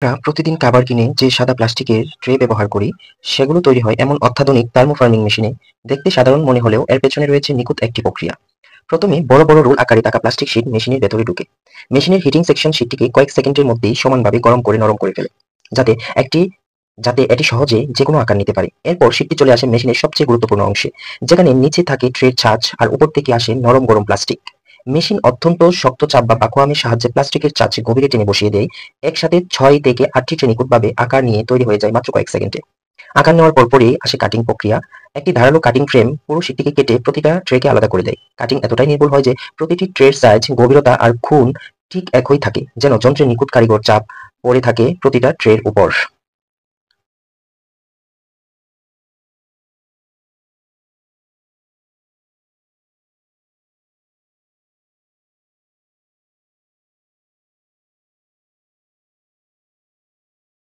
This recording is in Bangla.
আমরা প্রতিদিন খাবার কিনে যে সাদা প্লাস্টিকের ট্রে ব্যবহার করি, সেগুলো তৈরি হয় এমন অত্যাধুনিক থার্মোফর্মিং মেশিনে। দেখতে সাধারণ মনে হলেও এর পেছনে রয়েছে নিখুঁত একটি প্রক্রিয়া। প্রথমে বড় বড় রোল আকারে থাকা প্লাস্টিক শিট মেশিনের ভেতরে ঢুকে মেশিনের হিটিং সেকশন শিটটিকে কয়েক সেকেন্ডের মধ্যেই সমানভাবে গরম করে নরম করে ফেলে, যাতে একটি যাতে এটি সহজে যেকোনো আকার নিতে পারে। এরপর শিটটি চলে আসে মেশিনের সবচেয়ে গুরুত্বপূর্ণ অংশে, যেখানে নিচে থাকে ট্রের ছাঁচ আর উপর থেকে আসে নরম গরম প্লাস্টিক। মেশিন অত্যন্ত শক্ত চাপ বা ভাকুয়ামের সাহায্যে প্লাস্টিকের ছাঁচ গভীরে টেনে বসিয়ে দেয়। একসাথে 6 থেকে 8টি ট্রে নিখুঁতভাবে আকার নিয়ে তৈরি হয়ে যায় মাত্র কয়েক সেকেন্ডে। আকার নেওয়ার পরপরই আসে কাটিং প্রক্রিয়া। একটি ধারালো কাটিং ফ্রেম পুরো শিটটিকে কেটে প্রতিটা ট্রেকে আলাদা করে দেয়। কাটিং এতটাই নির্ভুল হয় যে প্রতিটি ট্রের সাইজ, গভীরতা আর খুন ঠিক একই থাকে, যেন যন্ত্রের নিখুঁত কারিগর চাপ পড়ে থাকে প্রতিটা ট্রের উপর।